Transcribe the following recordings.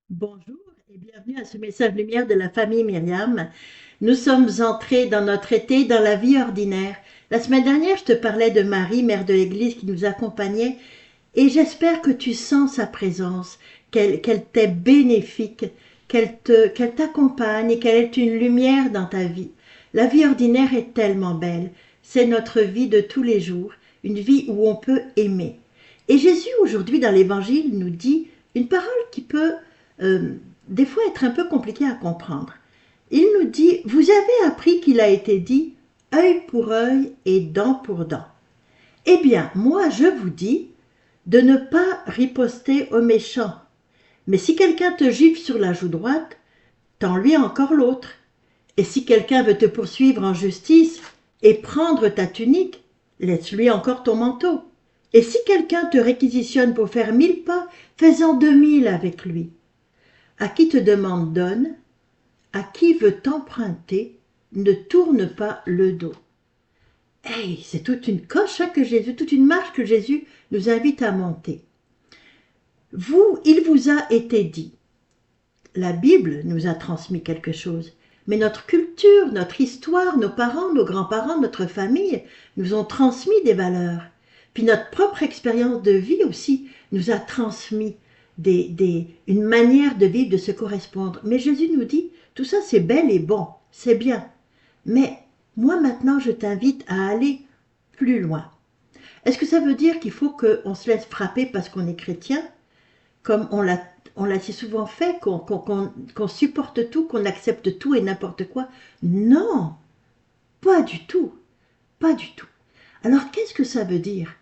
Bonjour et bienvenue à ce message lumière de la famille Myriam. Nous sommes entrés dans notre été, dans la vie ordinaire. La semaine dernière, je te parlais de Marie, mère de l'Église, qui nous accompagnait, et j'espère que tu sens sa présence, qu'elle t'est bénéfique, qu'elle t'accompagne et qu'elle est une lumière dans ta vie. La vie ordinaire est tellement belle. C'est notre vie de tous les jours, une vie où on peut aimer. Et Jésus, aujourd'hui, dans l'Évangile, nous dit une parole qui peut euh, des fois être un peu compliquée à comprendre. Il nous dit, vous avez appris qu'il a été dit, œil pour œil et dent pour dent. Eh bien, moi, je vous dis de ne pas riposter aux méchants. Mais si quelqu'un te gifle sur la joue droite, tends-lui encore l'autre. Et si quelqu'un veut te poursuivre en justice et prendre ta tunique, laisse-lui encore ton manteau. Et si quelqu'un te réquisitionne pour faire 1000 pas, fais-en 2000 avec lui. À qui te demande donne, à qui veut t'emprunter, ne tourne pas le dos. Hey, c'est toute une coche que Jésus, toute une marche que Jésus nous invite à monter. Il vous a été dit. La Bible nous a transmis quelque chose. Mais notre culture, notre histoire, nos parents, nos grands-parents, notre famille nous ont transmis des valeurs. Puis notre propre expérience de vie aussi nous a transmis une manière de vivre, de se correspondre. Mais Jésus nous dit, tout ça c'est bel et bon, c'est bien. Mais moi maintenant je t'invite à aller plus loin. Est-ce que ça veut dire qu'il faut qu'on se laisse frapper parce qu'on est chrétien, comme on l'a si souvent fait, qu'on supporte tout, qu'on accepte tout et n'importe quoi? Non, pas du tout, pas du tout. Alors qu'est-ce que ça veut dire?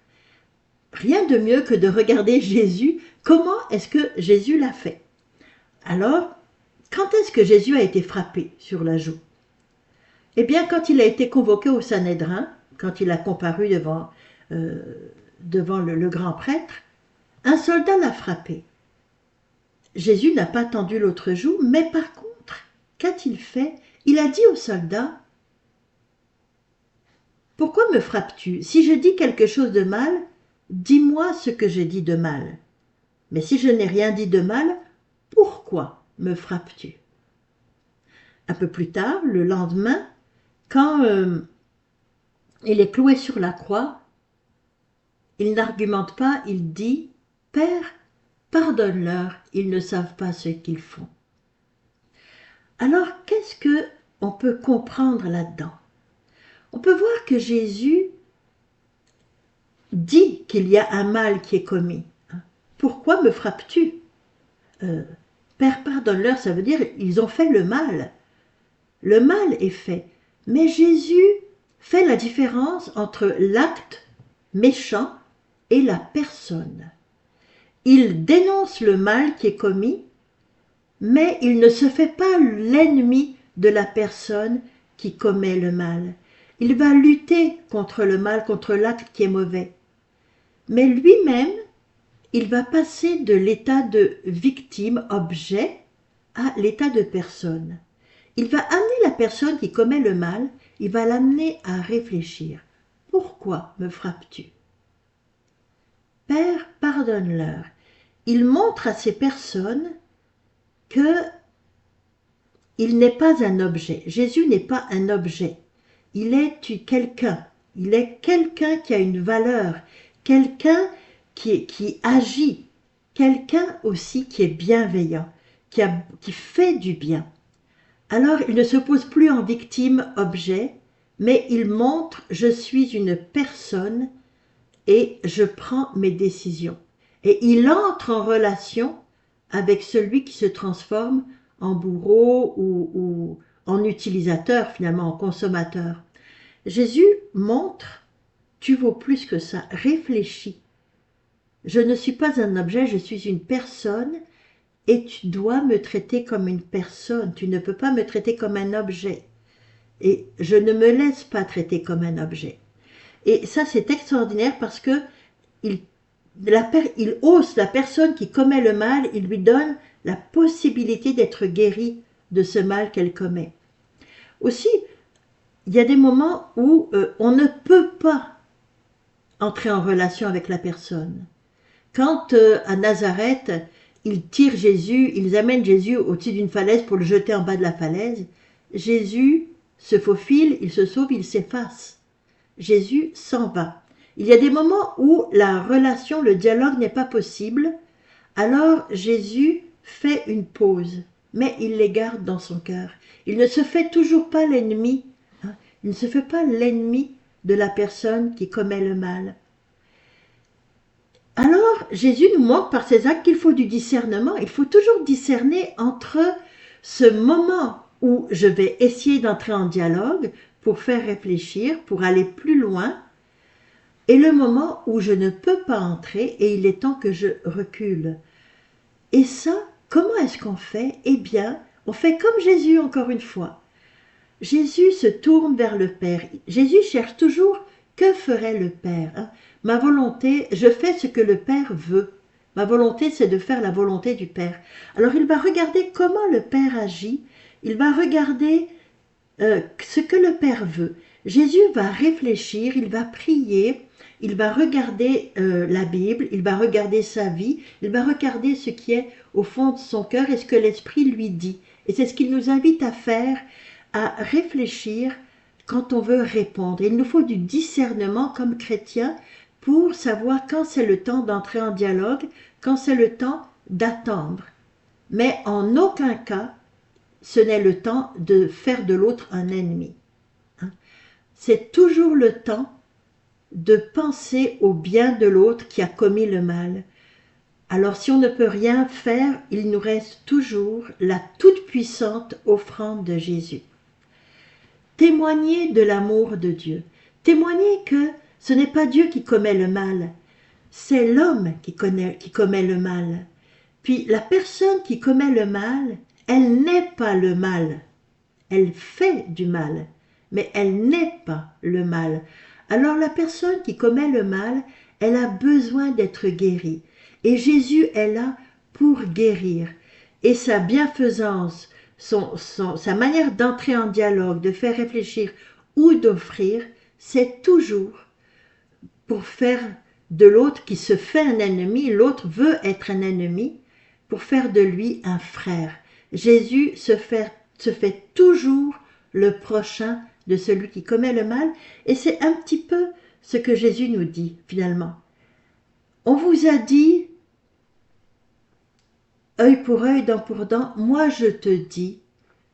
Rien de mieux que de regarder Jésus. Comment est-ce que Jésus l'a fait? Alors, quand est-ce que Jésus a été frappé sur la joue? Eh bien, quand il a été convoqué au Sanhédrin, quand il a comparu euh, devant le grand prêtre, un soldat l'a frappé. Jésus n'a pas tendu l'autre joue, mais par contre, qu'a-t-il fait? Il a dit au soldat, « Pourquoi me frappes-tu? Si je dis quelque chose de mal, dis-moi ce que j'ai dit de mal. Mais si je n'ai rien dit de mal, pourquoi me frappes-tu » Un peu plus tard, le lendemain, quand il est cloué sur la croix, il n'argumente pas, il dit, « Père, pardonne-leur, ils ne savent pas ce qu'ils font. » Alors, qu'est-ce que on peut comprendre là-dedans? On peut voir que Jésus dit qu'il y a un mal qui est commis. Pourquoi me frappes-tu? Père, pardonne-leur, ça veut dire ils ont fait le mal. Le mal est fait. Mais Jésus fait la différence entre l'acte méchant et la personne. Il dénonce le mal qui est commis, mais il ne se fait pas l'ennemi de la personne qui commet le mal. Il va lutter contre le mal, contre l'acte qui est mauvais. Mais lui-même, il va passer de l'état de victime, objet, à l'état de personne. Il va amener la personne qui commet le mal, il va l'amener à réfléchir. Pourquoi me frappes-tu? Père, pardonne-leur. Il montre à ces personnes que il n'est pas un objet. Jésus n'est pas un objet. Il est quelqu'un. Il est quelqu'un qui a une valeur, quelqu'un qui agit, quelqu'un aussi qui est bienveillant, qui fait du bien. Alors il ne se pose plus en victime-objet, mais il montre « je suis une personne et je prends mes décisions ». Et il entre en relation avec celui qui se transforme en bourreau ou en utilisateur, finalement, en consommateur. Jésus montre « tu vaux plus que ça, réfléchis. Je ne suis pas un objet, je suis une personne et tu dois me traiter comme une personne, tu ne peux pas me traiter comme un objet. Et je ne me laisse pas traiter comme un objet. » Et ça, c'est extraordinaire parce que il hausse la personne qui commet le mal, il lui donne la possibilité d'être guérie de ce mal qu'elle commet. Aussi, il y a des moments où on ne peut pas entrer en relation avec la personne. Quand à Nazareth, ils tirent Jésus, ils amènent Jésus au-dessus d'une falaise pour le jeter en bas de la falaise. Jésus se faufile, il se sauve, il s'efface. Jésus s'en va. Il y a des moments où la relation, le dialogue n'est pas possible. Alors Jésus fait une pause, mais il les garde dans son cœur. Il ne se fait toujours pas l'ennemi. Il ne se fait pas l'ennemi de la personne qui commet le mal. Alors Jésus nous montre par ses actes qu'il faut du discernement. Il faut toujours discerner entre ce moment où je vais essayer d'entrer en dialogue pour faire réfléchir, pour aller plus loin, et le moment où je ne peux pas entrer et il est temps que je recule. Et ça, comment est-ce qu'on fait? Eh bien, on fait comme Jésus encore une fois. Jésus se tourne vers le Père. Jésus cherche toujours que ferait le Père. Ma volonté, je fais ce que le Père veut. Ma volonté, c'est de faire la volonté du Père. Alors il va regarder comment le Père agit. Il va regarder ce que le Père veut. Jésus va réfléchir, il va prier, il va regarder la Bible, il va regarder sa vie, il va regarder ce qui est au fond de son cœur et ce que l'Esprit lui dit. Et c'est ce qu'il nous invite à faire, à réfléchir quand on veut répondre. Il nous faut du discernement comme chrétiens pour savoir quand c'est le temps d'entrer en dialogue, quand c'est le temps d'attendre. Mais en aucun cas, ce n'est le temps de faire de l'autre un ennemi. C'est toujours le temps de penser au bien de l'autre qui a commis le mal. Alors si on ne peut rien faire, il nous reste toujours la toute-puissante offrande de Jésus. Témoigner de l'amour de Dieu. Témoigner que ce n'est pas Dieu qui commet le mal, c'est l'homme qui commet le mal. Puis la personne qui commet le mal, elle n'est pas le mal. Elle fait du mal, mais elle n'est pas le mal. Alors la personne qui commet le mal, elle a besoin d'être guérie. Et Jésus est là pour guérir. Et sa bienfaisance, sa manière d'entrer en dialogue, de faire réfléchir ou d'offrir, c'est toujours pour faire de l'autre qui se fait un ennemi, l'autre veut être un ennemi, pour faire de lui un frère. Jésus se fait toujours le prochain de celui qui commet le mal, et c'est un petit peu ce que Jésus nous dit finalement. On vous a dit, œil pour œil, dent pour dent, moi je te dis,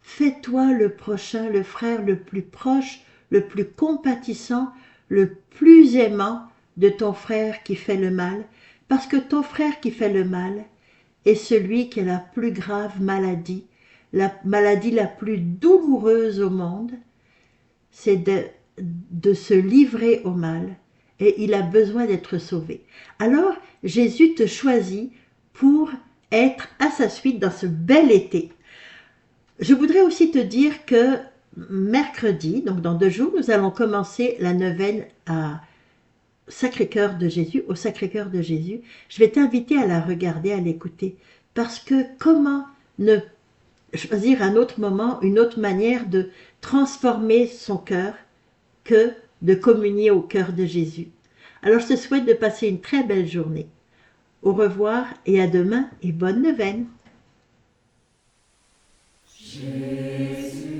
fais-toi le prochain, le frère le plus proche, le plus compatissant, le plus aimant de ton frère qui fait le mal, parce que ton frère qui fait le mal est celui qui a la plus grave maladie, la maladie la plus douloureuse au monde, c'est de se livrer au mal, et il a besoin d'être sauvé. Alors, Jésus te choisit pour être à sa suite dans ce bel été. Je voudrais aussi te dire que mercredi, donc dans 2 jours, nous allons commencer la neuvaine à Sacré-Cœur de Jésus, au Sacré-Cœur de Jésus. Je vais t'inviter à la regarder, à l'écouter, parce que comment ne choisir un autre moment, une autre manière de transformer son cœur que de communier au cœur de Jésus. Alors je te souhaite de passer une très belle journée. Au revoir et à demain et bonne neuvaine. Jésus.